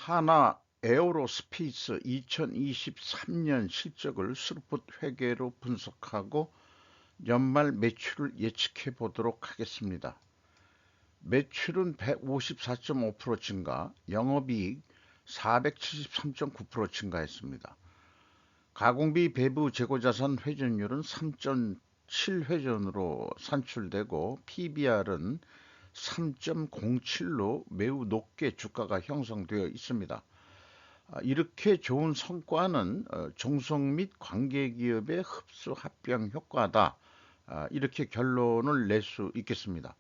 하나 에어로스페이스 2023년 실적을 스루풋 회계로 분석하고 연말 매출을 예측해 보도록 하겠습니다. 매출은 154.5% 증가, 영업이익 473.9% 증가했습니다. 가공비 배부 재고자산 회전율은 3.7회전으로 산출되고 PBR은 3.07로 매우 높게 주가가 형성되어 있습니다. 이렇게 좋은 성과는 종속 및 관계기업의 흡수 합병 효과다. 이렇게 결론을 낼 수 있겠습니다.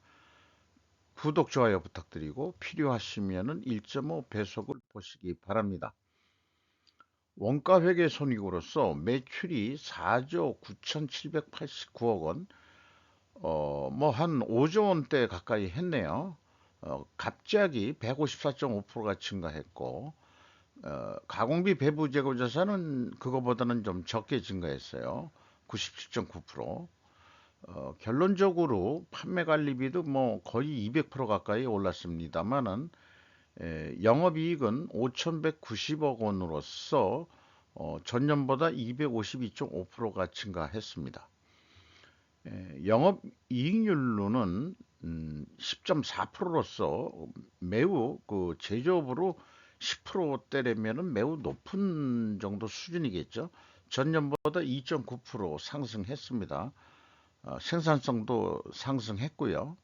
구독, 좋아요 부탁드리고 필요하시면 1.5배속을 보시기 바랍니다. 원가회계 손익으로서 매출이 4조 9,789억 원, 뭐 한 5조 원대 가까이 했네요. 갑자기 154.5%가 증가했고, 가공비 배부 재고 자산은 그거보다는 좀 적게 증가했어요. 97.9%. 결론적으로 판매 관리비도 뭐 거의 200% 가까이 올랐습니다만은 영업이익은 5,190억 원으로서 전년보다 252.5%가 증가했습니다. 영업이익률로는 10.4%로서 매우 그 제조업으로 10%대라면 매우 높은 정도 수준이겠죠. 전년보다 2.9% 상승했습니다. 생산성도 상승했고요.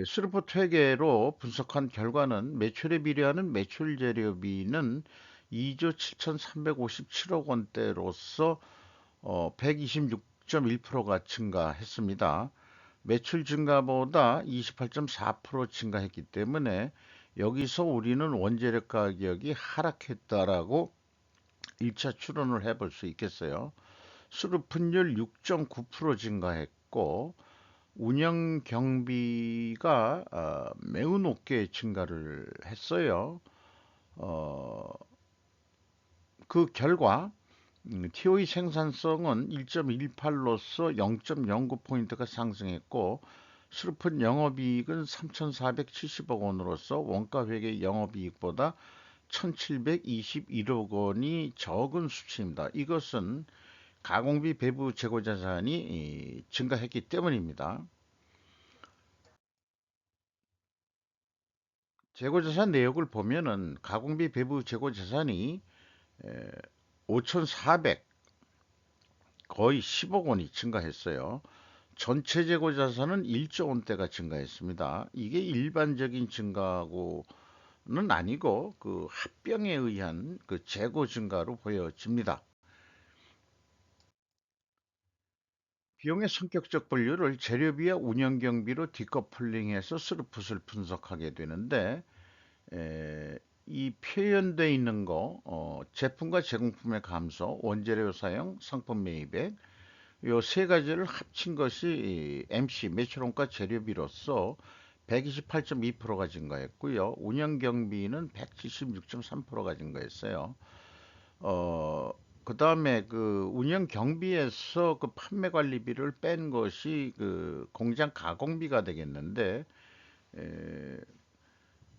스루포트 회계로 분석한 결과는 매출에 비례하는 매출 재료비는 2조 7,357억 원대로서 126.1%가 증가했습니다. 매출 증가보다 28.4% 증가했기 때문에 여기서 우리는 원재료 가격이 하락했다라고 1차 추론을 해볼 수 있겠어요. 수루분율 6.9% 증가했고 운영 경비가 매우 높게 증가를 했어요. 어, 그 결과 TOE 생산성은 1.18로서 0.09포인트가 상승했고 슬픈 영업이익은 3,470억 원으로서 원가회계 영업이익보다 1,721억 원이 적은 수치입니다. 이것은 가공비 배부 재고자산이 증가했기 때문입니다. 재고자산 내역을 보면은 가공비 배부 재고자산이 5,400 거의 10억 원이 증가했어요. 전체 재고 자산은 1조 원대가 증가했습니다. 이게 일반적인 증가고는 아니고 그 합병에 의한 그 재고 증가로 보여집니다. 비용의 성격적 분류를 재료비와 운영 경비로 디커플링해서 스루풋을 분석하게 되는데 이 표현되어 있는 거 제품과 제공품의 감소, 원재료 사용, 상품 매입액 요 세 가지를 합친 것이 MC 매출원가 재료비로서 128.2%가 증가했고요. 운영 경비는 176.3%가 증가했어요. 그 다음에 그 운영 경비에서 그 판매 관리비를 뺀 것이 그 공장 가공비가 되겠는데, 에,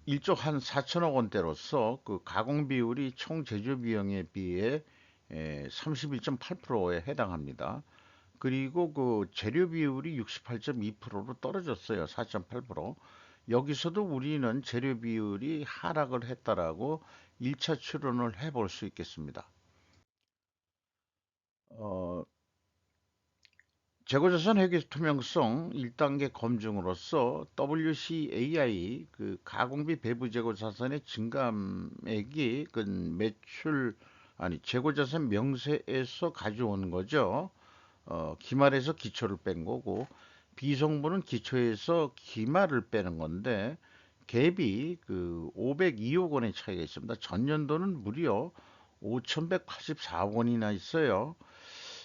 1조 한 4천억 원대로서 그 가공 비율이 총 제조 비용에 비해 31.8%에 해당합니다. 그리고 그 재료 비율이 68.2%로 떨어졌어요. 4.8%. 여기서도 우리는 재료 비율이 하락을 했다라고 1차 추론을 해볼 수 있겠습니다. 어, 재고자산 회계 투명성 1단계 검증으로서 WCAI 그 가공비 배부 재고자산의 증감액이 그 매출 아니 재고자산 명세에서 가져오는 거죠. 기말에서 기초를 뺀 거고 비성분은 기초에서 기말을 빼는 건데 갭이 그 502억 원의 차이가 있습니다. 전년도는 무려 5,184억 원이나 있어요.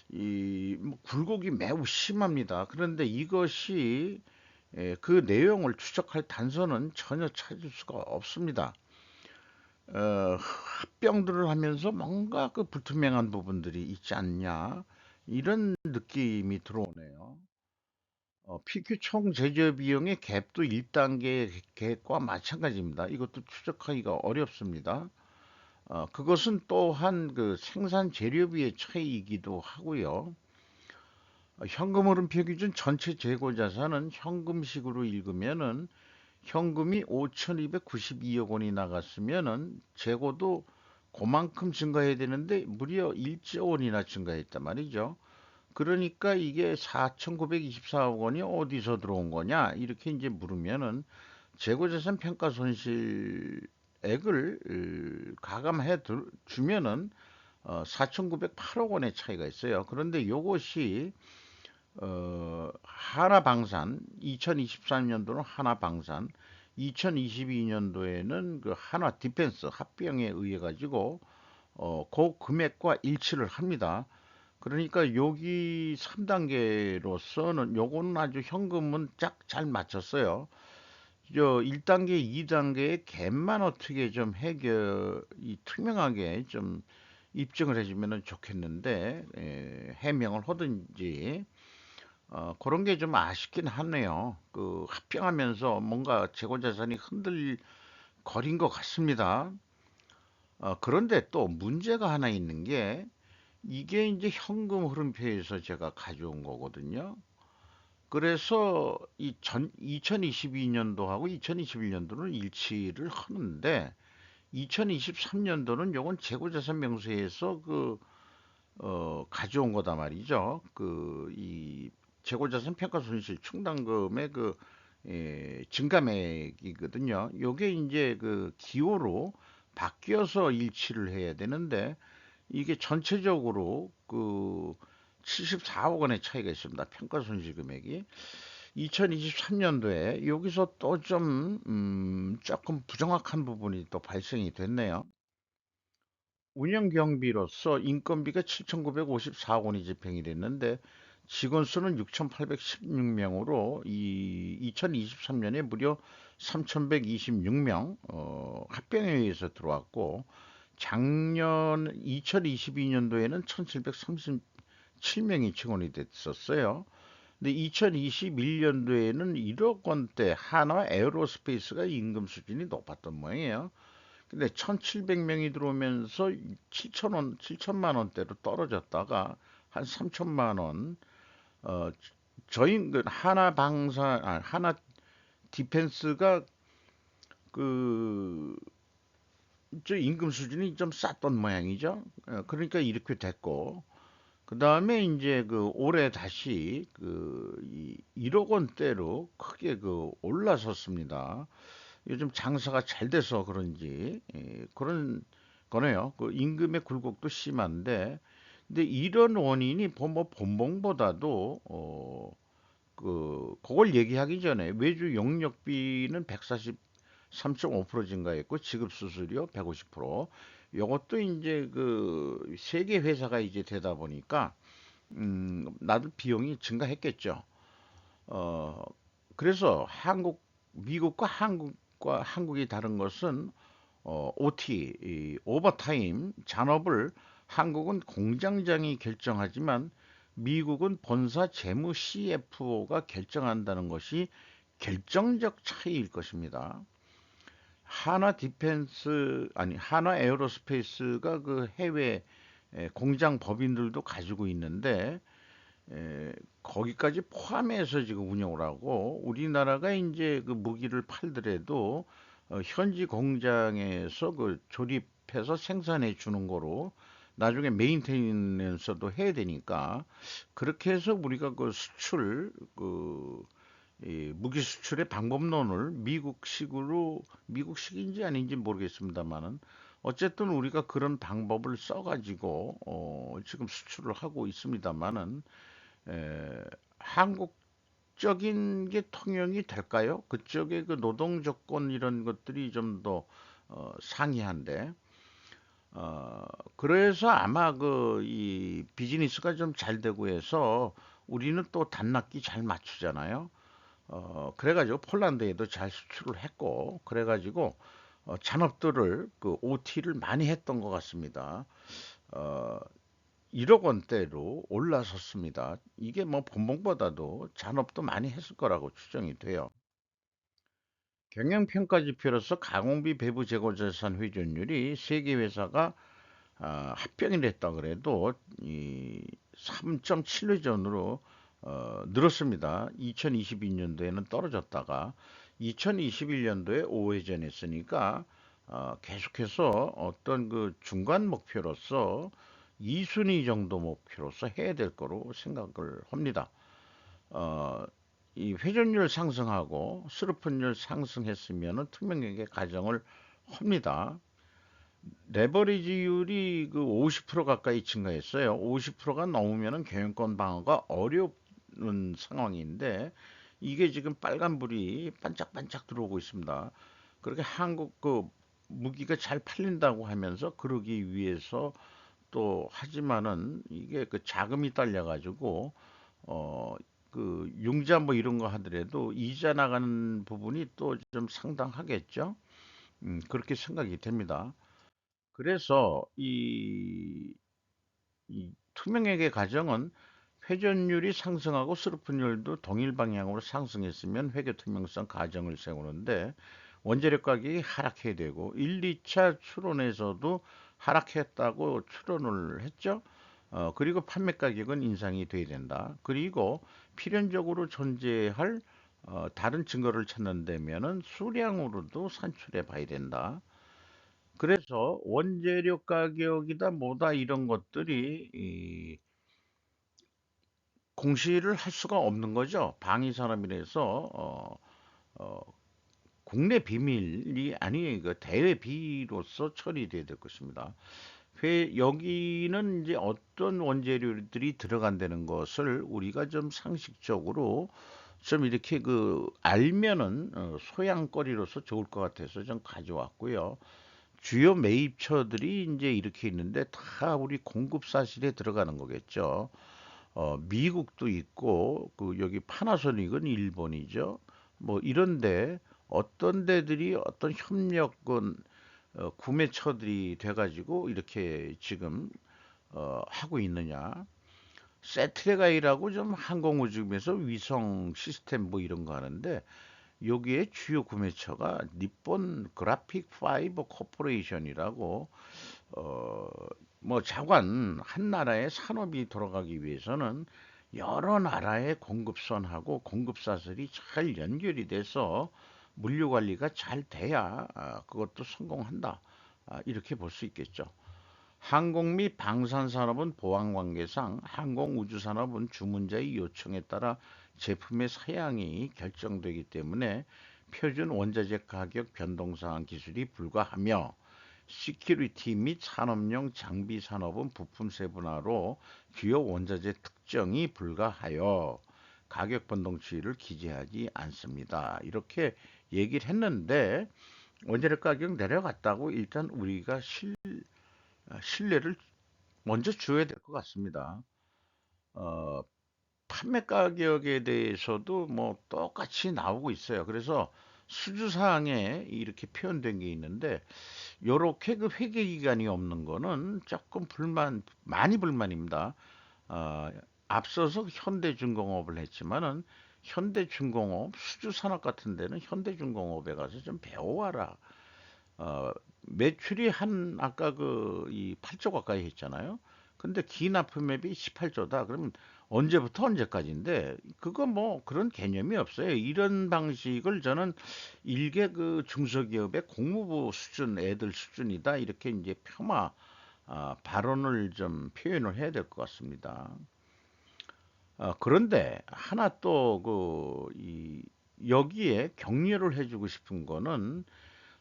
이 굴곡이 매우 심합니다. 그런데 이것이 그 내용을 추적할 단서는 전혀 찾을 수가 없습니다. 합병들을 하면서 뭔가 그 불투명한 부분들이 있지 않냐 이런 느낌이 들어오네요. PQ 총 제조 비용의 갭도 1단계 갭과 마찬가지입니다. 이것도 추적하기가 어렵습니다. 그것은 또한 그 생산 재료비의 차이이기도 하고요. 현금 흐름표 기준 전체 재고 자산은 현금식으로 읽으면은 현금이 5,292억 원이 나갔으면은 재고도 그만큼 증가해야 되는데 무려 1조 원이나 증가했단 말이죠. 그러니까 이게 4,924억 원이 어디서 들어온 거냐? 이렇게 이제 물으면은 재고자산 평가 손실액을 가감해 주면은 4,908억 원의 차이가 있어요. 그런데 이것이 하나방산 2023년도는 하나방산 2022년도에는 그 하나 디펜스 합병에 의해 가지고 그 금액과 일치를 합니다. 그러니까 여기 3단계로서는 요거는 아주 현금은 짝 잘 맞췄어요. 저 1단계, 2단계의 갭만 어떻게 좀 해결이 투명하게 좀 입증을 해주면 좋겠는데 해명을 하든지 그런 게 좀 아쉽긴 하네요. 그 합병하면서 뭔가 재고자산이 흔들거린 것 같습니다. 그런데 또 문제가 하나 있는 게 이게 이제 현금 흐름표에서 제가 가져온 거거든요. 그래서 2022년도하고 2021년도는 일치를 하는데 2023년도는 요건 재고자산 명세에서 가져온 거다 말이죠. 이 재고자산 평가 손실 충당금의 증감액이거든요. 요게 이제 그 기호로 바뀌어서 일치를 해야 되는데 이게 전체적으로 74억 원의 차이가 있습니다. 평가 손실 금액이 2023년도에 여기서 또 좀 조금 부정확한 부분이 또 발생이 됐네요. 운영 경비로서 인건비가 7,954억 원이 집행이 됐는데 직원 수는 6,816명으로 이 2023년에 무려 3,126명 합병에 의해서 들어왔고 작년 2022년도에는 1,737명이 증원이 됐었어요. 근데 2021년도에는 1억 원대 한화 에어로스페이스가 임금 수준이 높았던 모양이에요. 근데 1,700명이 들어오면서 7천만 원대로 떨어졌다가 한 3천만 원, 저희 그 하나 디펜스가 그, 저 임금 수준이 좀 쌌던 모양이죠. 그러니까 이렇게 됐고, 그 다음에 이제 올해 다시 1억 원대로 크게 올라섰습니다. 요즘 장사가 잘 돼서 그런지 그런 거네요. 그 임금의 굴곡도 심한데, 근데 이런 원인이 뭐 본봉보다도 그걸 얘기하기 전에 외주 용역비는 143.5% 증가했고 지급 수수료 150%. 이것도 이제 그 세계 회사가 이제 되다 보니까 나도 비용이 증가했겠죠. 어, 그래서 미국과 한국이 다른 것은 OT, 이 오버타임 잔업을 한국은 공장장이 결정하지만 미국은 본사 재무 CFO가 결정한다는 것이 결정적 차이일 것입니다. 하나 에어로스페이스가 그 해외 공장 법인들도 가지고 있는데 거기까지 포함해서 지금 운영을 하고 우리나라가 이제 그 무기를 팔더라도 현지 공장에서 그 조립해서 생산해 주는 거로 나중에 메인테넌스도 해야 되니까 그렇게 해서 우리가 이 무기 수출의 방법론을 미국식인지 아닌지 모르겠습니다만은 어쨌든 우리가 그런 방법을 써가지고 지금 수출을 하고 있습니다만은 한국적인 게 통용이 될까요? 그쪽의 그 노동 조건 이런 것들이 좀 더 상이한데 어, 그래서 아마 이 비즈니스가 좀 잘 되고 해서 우리는 또 단납기 잘 맞추잖아요. 그래가지고 폴란드에도 잘 수출을 했고 그래가지고 잔업들을 OT를 많이 했던 것 같습니다. 어, 1억 원대로 올라섰습니다. 이게 뭐 본봉보다도 잔업도 많이 했을 거라고 추정이 돼요. 경영평가지표로서 가공비 배부 재고자산 회전율이 세계 회사가 합병이 됐다 그래도 이 3.7회전으로 늘었습니다. 2022년도에는 떨어졌다가 2021년도에 5회전했으니까 계속해서 어떤 그 중간 목표로서 2순위 정도 목표로서 해야 될 거로 생각을 합니다. 어, 이 회전율 상승하고 스루픈율 상승했으면은 투명하게 가정을 합니다. 레버리지율이 그 50% 가까이 증가했어요. 50%가 넘으면은 경영권 방어가 어려운 상황인데 이게 지금 빨간불이 반짝반짝 들어오고 있습니다. 그렇게 한국 그 무기가 잘 팔린다고 하면서 그러기 위해서 또 하지만은 이게 그 자금이 딸려가지고 어 그 융자 뭐 이런 거 하더라도 이자 나가는 부분이 또 좀 상당하겠죠. 그렇게 생각이 됩니다. 그래서 이 투명회계 가정은 회전율이 상승하고 스루픈율도 동일 방향으로 상승했으면 회계 투명성 가정을 세우는데 원재료 가격이 하락해야 되고 1, 2차 추론에서도 하락했다고 추론을 했죠. 그리고 판매 가격은 인상이 돼야 된다. 그리고 필연적으로 존재할 다른 증거를 찾는다면은 수량으로도 산출해 봐야 된다. 그래서 원재료 가격이다 뭐다 이런 것들이 공시를 할 수가 없는 거죠. 방위산업이라서 어, 국내 비밀이 아니에요. 그 대외 비로서 처리돼야 될 것입니다. 여기는 이제 어떤 원재료들이 들어간다는 것을 우리가 좀 상식적으로 좀 이렇게 그 알면은 소양거리로서 좋을 것 같아서 좀 가져왔고요. 주요 매입처들이 이제 이렇게 있는데 다 우리 공급 사실에 들어가는 거겠죠. 미국도 있고 그 여기 파나소닉은 일본이죠. 뭐 이런데 어떤 데들이 어떤 협력은 구매처들이 돼가지고 이렇게 지금 하고 있느냐. 세트레가이라고 좀 항공우주에서 위성 시스템 뭐 이런 거 하는데 여기에 주요 구매처가 니폰 그래픽 파이버 코퍼레이션이라고 어, 뭐 자관 한 나라의 산업이 돌아가기 위해서는 여러 나라의 공급선하고 공급사슬이 잘 연결이 돼서 물류 관리가 잘 돼야 그것도 성공한다. 이렇게 볼 수 있겠죠. 항공 및 방산 산업은 보안 관계상 항공 우주 산업은 주문자의 요청에 따라 제품의 사양이 결정되기 때문에 표준 원자재 가격 변동사항 기술이 불가하며 시큐리티 및 산업용 장비 산업은 부품 세분화로 주요 원자재 특정이 불가하여 가격 변동치를 기재하지 않습니다. 이렇게 얘기를 했는데 원자재 가격 내려갔다고 일단 우리가 신뢰를 먼저 줘야 될 것 같습니다. 어, 판매 가격에 대해서도 뭐 똑같이 나오고 있어요. 그래서 수주사항에 이렇게 표현된 게 있는데 요렇게 그 회계 기간이 없는 거는 조금 많이 불만입니다. 어, 앞서서 현대중공업을 했지만은 현대중공업 수주산업 같은 데는 현대중공업에 가서 좀 배워와라. 어, 매출이 아까 이 8조 가까이 했잖아요. 근데 기납품액이 18조다. 그러면 언제부터 언제까지인데 그거 뭐 그런 개념이 없어요. 이런 방식을 저는 일개 그 중소기업의 공무부 수준 애들 수준이다. 이렇게 이제 발언을 좀 표현을 해야 될 것 같습니다. 그런데 하나 또 여기에 격려를 해주고 싶은 거는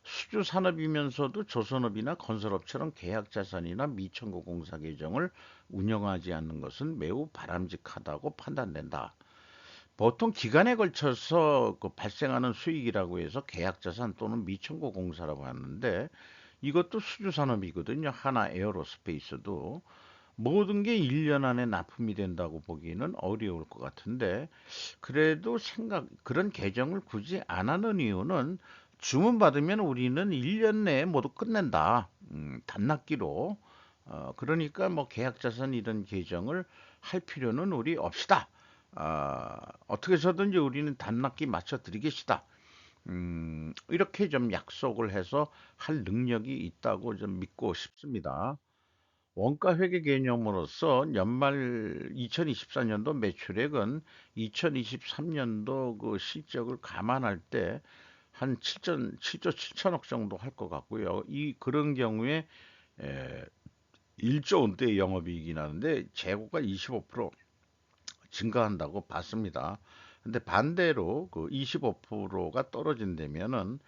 수주 산업이면서도 조선업이나 건설업처럼 계약자산이나 미청구 공사 계정을 운영하지 않는 것은 매우 바람직하다고 판단된다. 보통 기간에 걸쳐서 그 발생하는 수익이라고 해서 계약자산 또는 미청구 공사라고 하는데 이것도 수주 산업이거든요. 하나 에어로스페이스도 모든 게 1년 안에 납품이 된다고 보기는 어려울 것 같은데 그래도 그런 계정을 굳이 안 하는 이유는 주문 받으면 우리는 1년 내에 모두 끝낸다. 단납기로 그러니까 뭐 계약자산 이런 계정을 할 필요는 우리 없시다. 어떻게 해서든지 우리는 단납기 맞춰 드리겠시다. 이렇게 좀 약속을 해서 할 능력이 있다고 좀 믿고 싶습니다. 원가 회계 개념으로서 연말 2024년도 매출액은 2023년도 그 실적을 감안할 때 한 7조 7천억 정도 할 것 같고요. 그런 경우에 에, 1조 원대의 영업이익이 나는데 재고가 25% 증가한다고 봤습니다. 근데 반대로 그 25%가 떨어진다면은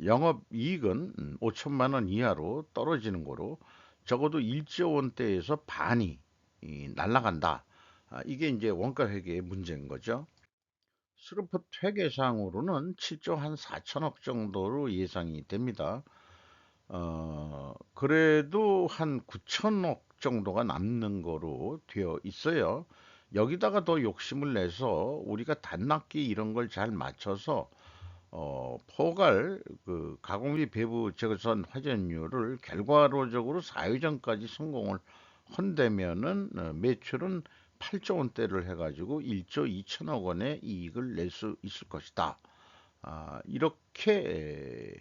영업이익은 5천만 원 이하로 떨어지는 거로 적어도 1조 원대에서 반이 날아간다. 이게 이제 원가 회계의 문제인 거죠. 스루펫 회계상으로는 7조 한 4천억 정도로 예상이 됩니다. 그래도 한 9천억 정도가 남는 거로 되어 있어요. 여기다가 더 욕심을 내서 우리가 단납기 이런 걸 잘 맞춰서 포괄 그 가공비 배부 적외선 화전율을 결과론적으로 4회전까지 성공을 한다면은 매출은 8조 원대를 해가지고 1조 2천억 원의 이익을 낼 수 있을 것이다. 이렇게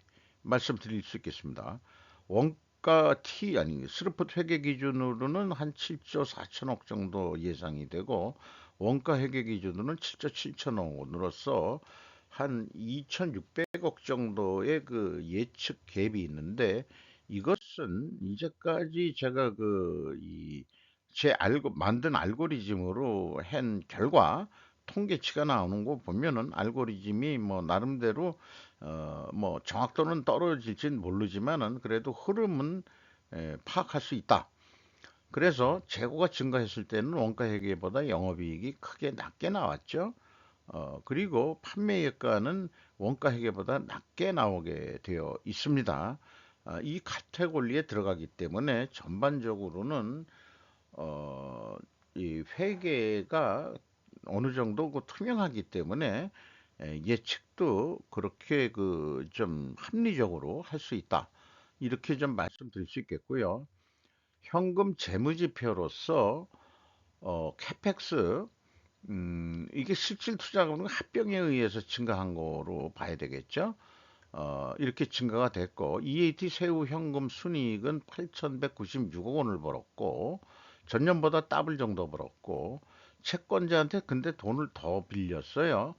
말씀드릴 수 있겠습니다. 원가 T 아니 스루펫 회계 기준으로는 한 7조 4천억 정도 예상이 되고 원가 회계 기준으로는 7조 7천억 원으로서 한 2,600억 정도의 그 예측 갭이 있는데 이것은 이제까지 제가 제 만든 알고리즘으로 한 결과 통계치가 나오는 거 보면은 알고리즘이 뭐 나름대로 뭐 정확도는 떨어질진 모르지만은 그래도 흐름은 파악할 수 있다. 그래서 재고가 증가했을 때는 원가 회계보다 영업이익이 크게 낮게 나왔죠. 그리고 판매액가는 원가 회계보다 낮게 나오게 되어 있습니다. 이 카테고리에 들어가기 때문에 전반적으로는 어, 이 회계가 어느 정도 그 투명하기 때문에 예측도 그렇게 그 좀 합리적으로 할 수 있다. 이렇게 좀 말씀드릴 수 있겠고요. 현금 재무지표로서 캐펙스 이게 실질 투자금은 합병에 의해서 증가한 거로 봐야 되겠죠. 이렇게 증가가 됐고 EAT 세후 현금 순이익은 8,196억 원을 벌었고 전년보다 더블 정도 벌었고 채권자한테 근데 돈을 더 빌렸어요.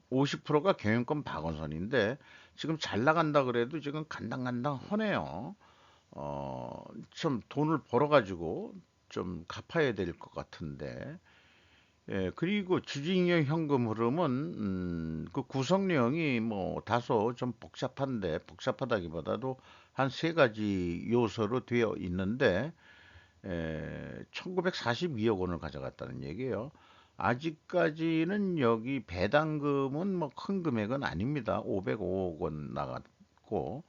50%가 경영권 박원선인데 지금 잘 나간다 그래도 지금 간당간당 하네요. 좀 돈을 벌어가지고 좀 갚아야 될 것 같은데 그리고 주징역 현금 흐름은 그 구성령이 뭐 다소 좀 복잡한데 복잡하다기보다도 한 세 가지 요소로 되어 있는데 1942억 원을 가져갔다는 얘기예요. 아직까지는 여기 배당금은 뭐 큰 금액은 아닙니다. 505억 원 나갔고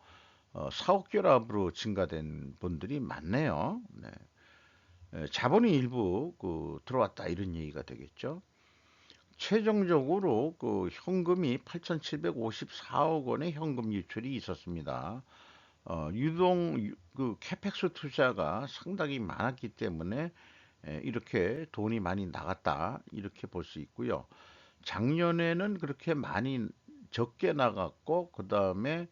4억 결합으로 증가된 분들이 많네요. 네. 자본이 일부 들어왔다 이런 얘기가 되겠죠. 최종적으로 그 현금이 8,754억 원의 현금 유출이 있었습니다. 그 캐펙스 투자가 상당히 많았기 때문에 이렇게 돈이 많이 나갔다 이렇게 볼 수 있고요. 작년에는 그렇게 많이 적게 나갔고 그 다음에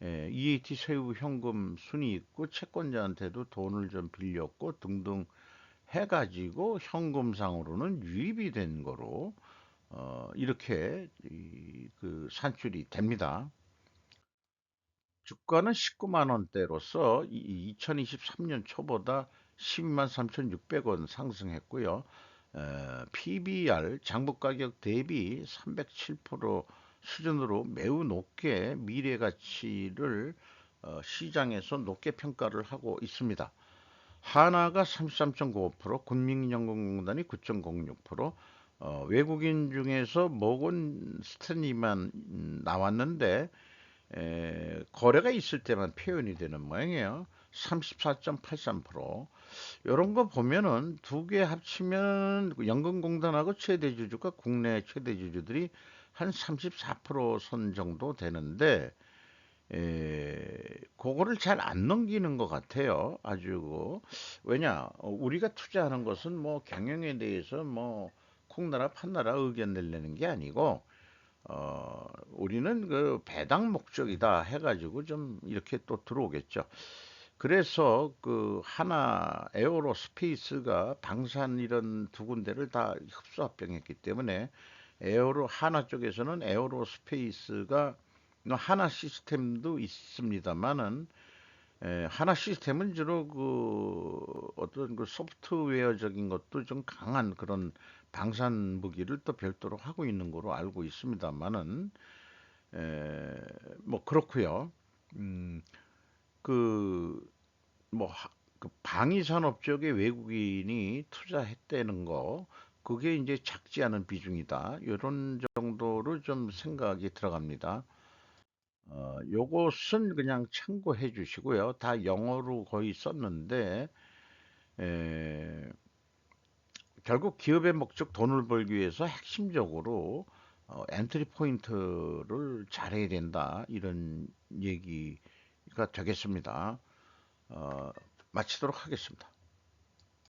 EAT 세후 현금 순이 있고 채권자한테도 돈을 좀 빌렸고 등등 해가지고 현금상으로는 유입이 된 거로 이렇게 그 산출이 됩니다. 주가는 19만 원대로서 2023년 초보다 12만 3,600원 상승했고요. PBR 장부 가격 대비 307% 수준으로 매우 높게 미래 가치를 시장에서 높게 평가를 하고 있습니다. 하나가 33.95%, 국민연금공단이 9.06%, 외국인 중에서 모건 스탠리만 나왔는데 거래가 있을 때만 표현이 되는 모양이에요. 34.83%. 이런 거 보면은 두 개 합치면 연금공단하고 최대 주주가 국내 최대 주주들이 한 34%선 정도 되는데 그거를 잘 안 넘기는 것 같아요. 아주 왜냐 우리가 투자하는 것은 뭐 경영에 대해서 뭐 콩나라 판나라 의견 내려는 게 아니고 우리는 그 배당 목적이다 해가지고 좀 이렇게 또 들어오겠죠. 그래서 그 하나 에어로스페이스가 방산 이런 두 군데를 다 흡수합병했기 때문에 에어로 하나 쪽에서는 에어로스페이스가 하나 시스템도 있습니다만은 하나 시스템은 주로 그 어떤 그 소프트웨어적인 것도 좀 강한 그런 방산 무기를 또 별도로 하고 있는 거로 알고 있습니다만은 뭐 그렇고요. 음, 그 뭐 그 방위 산업 쪽에 외국인이 투자했다는 거 그게 이제 작지 않은 비중이다. 이런 정도로 좀 생각이 들어갑니다. 요것은 그냥 참고해 주시고요. 다 영어로 거의 썼는데 에, 결국 기업의 목적 돈을 벌기 위해서 핵심적으로 엔트리 포인트를 잘해야 된다. 이런 얘기가 되겠습니다. 어, 마치도록 하겠습니다.